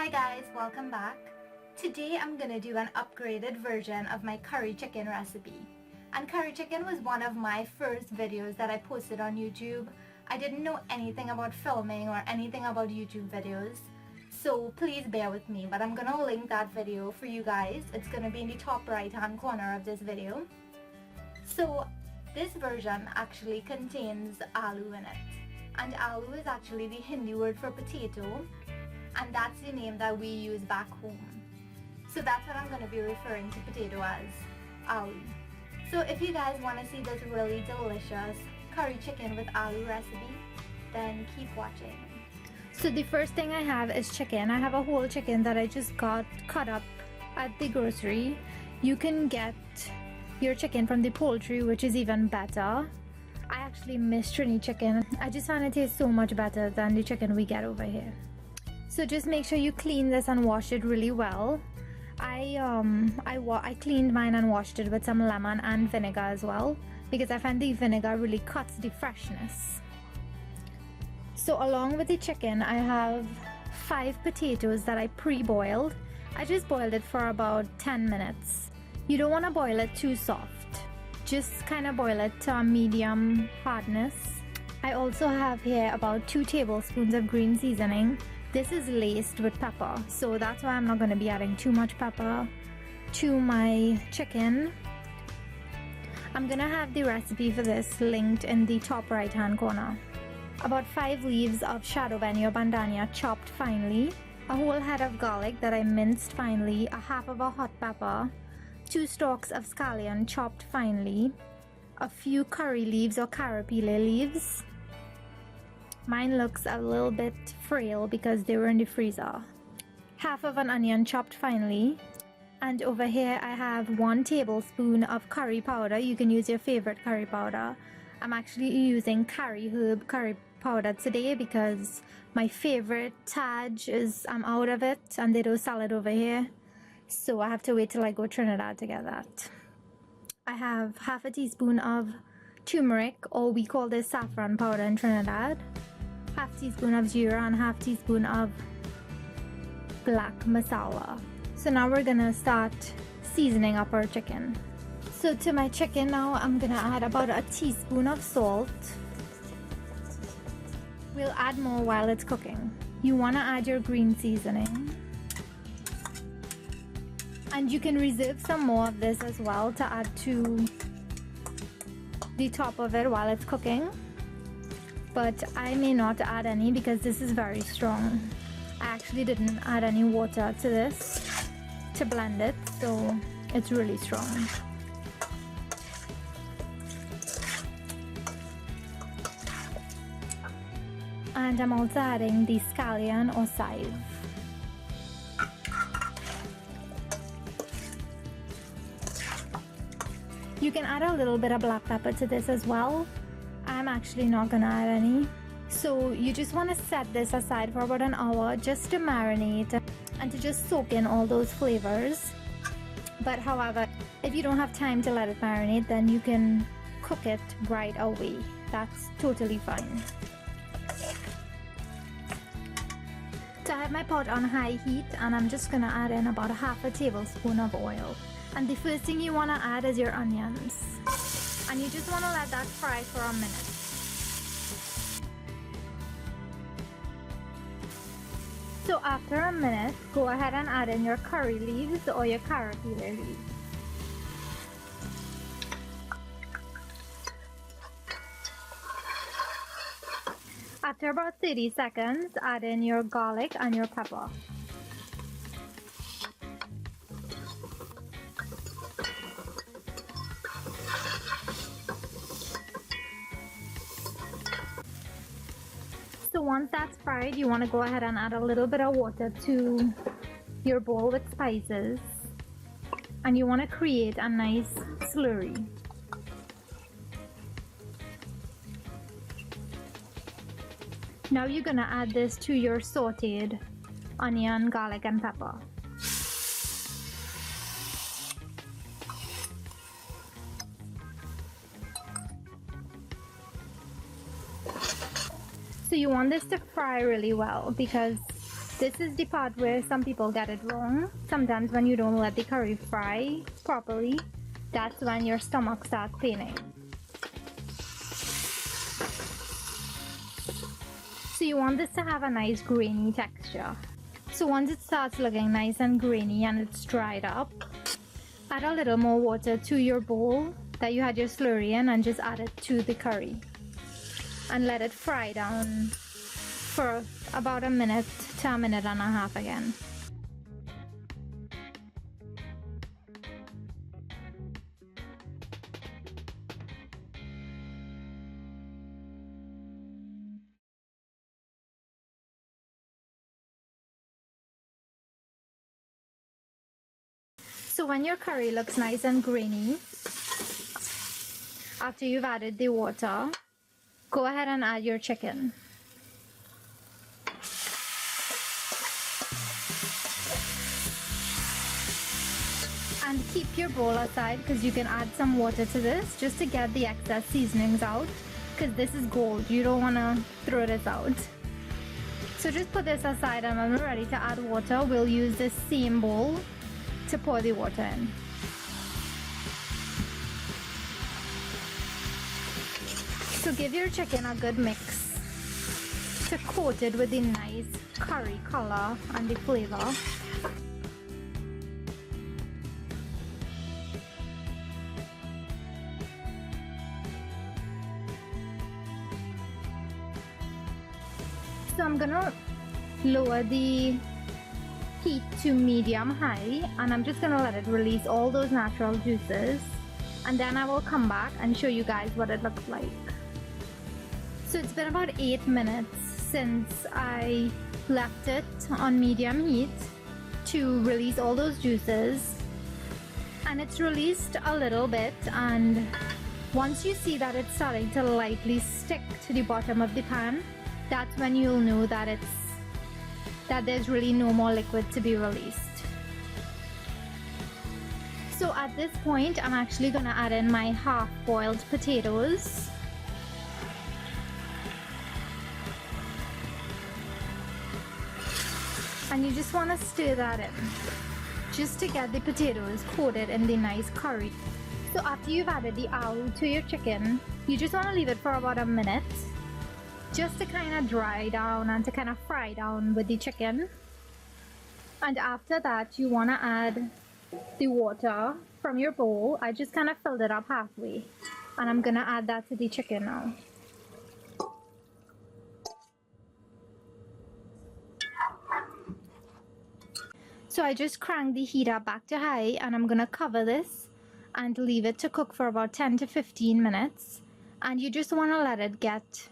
Hi guys, welcome back. Today I'm gonna do an upgraded version of my curry chicken recipe. And curry chicken was one of my first videos that I posted on YouTube. I didn't know anything about filming or anything about YouTube videos, so please bear with me, but I'm gonna link that video for you guys. It's gonna be in the top right hand corner of this video. So this version actually contains aloo in it, and aloo is actually the Hindi word for potato, and that's the name that we use back home. So that's what I'm going to be referring to potato as, aloo. So if you guys want to see this really delicious curry chicken with aloo recipe, then keep watching. So the first thing I have is chicken. I have a whole chicken that I just got cut up at the grocery. You can get your chicken from the poultry, which is even better. I actually miss Trini chicken. I just find it tastes so much better than the chicken we get over here. So just make sure you clean this and wash it really well. I cleaned mine and washed it with some lemon and vinegar as well, because I find the vinegar really cuts the freshness. So along with the chicken, I have 5 potatoes that I pre-boiled. I just boiled it for about 10 minutes. You don't want to boil it too soft. Just kind of boil it to a medium hardness. I also have here about 2 tablespoons of green seasoning. This is laced with pepper, so that's why I'm not going to be adding too much pepper to my chicken. I'm going to have the recipe for this linked in the top right hand corner. About 5 leaves of shadon beni or bandanya chopped finely, a whole head of garlic that I minced finely, a half of a hot pepper, 2 stalks of scallion chopped finely, a few curry leaves or karrapillai leaves. Mine looks a little bit frail because they were in the freezer. Half of an onion chopped finely. And over here I have 1 tablespoon of curry powder. You can use your favorite curry powder. I'm actually using curry herb curry powder today because my favorite Taj I'm out of it and they don't sell it over here. So I have to wait till I go Trinidad to get that. I have half a teaspoon of turmeric, or we call this saffron powder in Trinidad. Half teaspoon of geera and half teaspoon of black masala. So now we're gonna start seasoning up our chicken. So to my chicken now I'm gonna add about a teaspoon of salt. We'll add more while it's cooking. You wanna add your green seasoning. And you can reserve some more of this as well to add to the top of it while it's cooking. But I may not add any because this is very strong. I actually didn't add any water to this to blend it, so it's really strong. And I'm also adding the scallion or chive. You can add a little bit of black pepper to this as well. I'm actually not gonna add any. So you just want to set this aside for about an hour just to marinate and to just soak in all those flavors. But however, if you don't have time to let it marinate, then you can cook it right away. That's totally fine. So I have my pot on high heat and I'm just gonna add in about half a tablespoon of oil. And the first thing you want to add is your onions. And you just want to let that fry for a minute. So after a minute, go ahead and add in your curry leaves or your karrapillai leaves. After about 30 seconds, add in your garlic and your pepper. So once that's fried, you want to go ahead and add a little bit of water to your bowl with spices. And you want to create a nice slurry. Now you're going to add this to your sauteed onion, garlic and pepper. So you want this to fry really well because This is the part where some people get it wrong. Sometimes when you don't let the curry fry properly, that's when your stomach starts paining. So you want this to have a nice grainy texture. So once it starts looking nice and grainy and it's dried up, add a little more water to your bowl that you had your slurry in and just add it to the curry. And let it fry down for about a minute to a minute and a half again. So when your curry looks nice and grainy, after you've added the water, go ahead and add your chicken. And keep your bowl aside because you can add some water to this just to get the excess seasonings out, because this is gold. You don't want to throw this out. So just put this aside, and when we're ready to add water, we'll use this same bowl to pour the water in. So give your chicken a good mix to coat it with the nice curry color and the flavor. So I'm gonna lower the heat to medium high, and I'm just gonna let it release all those natural juices, and then I will come back and show you guys what it looks like. So it's been about 8 minutes since I left it on medium heat to release all those juices, and it's released a little bit, and once you see that it's starting to lightly stick to the bottom of the pan, that's when you'll know that there's really no more liquid to be released. So at this point, I'm actually gonna add in my half-boiled potatoes. And you just want to stir that in, just to get the potatoes coated in the nice curry. So after you've added the aloo to your chicken, you just want to leave it for about a minute, just to kind of dry down and to kind of fry down with the chicken. And after that, you want to add the water from your bowl. I just kind of filled it up halfway, and I'm gonna add that to the chicken now. So I just cranked the heat up back to high, and I'm gonna cover this and leave it to cook for about 10 to 15 minutes. And you just want to let it get,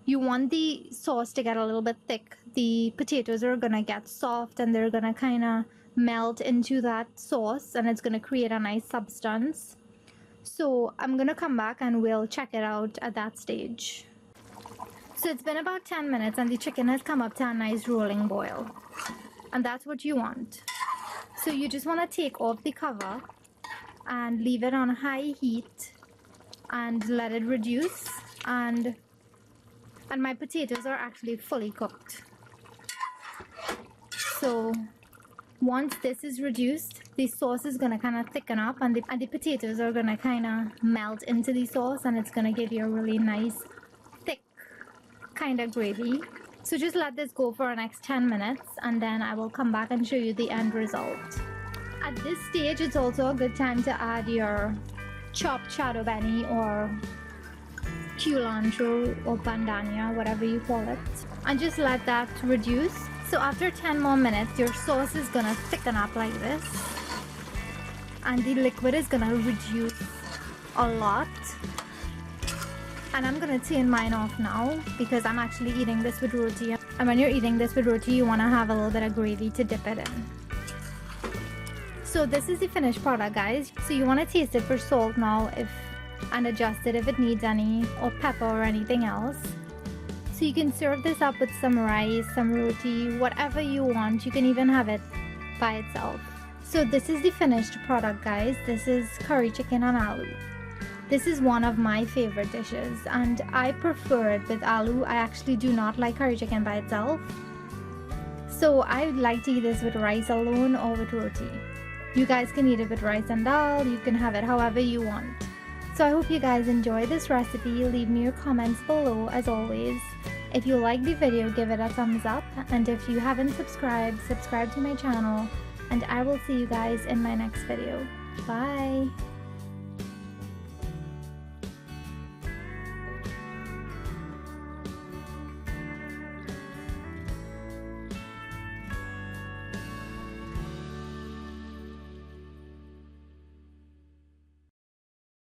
you want the sauce to get a little bit thick. The potatoes are gonna get soft and they're gonna kind of melt into that sauce, and it's gonna create a nice substance. So I'm gonna come back and we'll check it out at that stage. So it's been about 10 minutes and the chicken has come up to a nice rolling boil, and that's what you want. So you just want to take off the cover and leave it on high heat and let it reduce, and my potatoes are actually fully cooked. So once this is reduced, the sauce is going to kind of thicken up, and the potatoes are going to kind of melt into the sauce, and it's going to give you a really nice thick kind of gravy. So just let this go for the next 10 minutes, and then I will come back and show you the end result. At this stage, it's also a good time to add your chopped shadon beni or cilantro or bandanya, whatever you call it, and just let that reduce. So after 10 more minutes, your sauce is gonna thicken up like this, and the liquid is gonna reduce a lot. And I'm gonna turn mine off now because I'm actually eating this with roti, and when you're eating this with roti, you want to have a little bit of gravy to dip it in. So this is the finished product, guys. So you want to taste it for salt now, and adjust it if it needs any, or pepper or anything else. So you can serve this up with some rice, some roti, whatever you want. You can even have it by itself. So this is the finished product, guys. This is curry chicken and aloo. This is one of my favorite dishes, and I prefer it with aloo. I actually do not like curry chicken by itself. So I like to eat this with rice alone or with roti. You guys can eat it with rice and dal, you can have it however you want. So I hope you guys enjoy this recipe. Leave me your comments below as always. If you like the video, give it a thumbs up, and if you haven't subscribed, subscribe to my channel, and I will see you guys in my next video. Bye!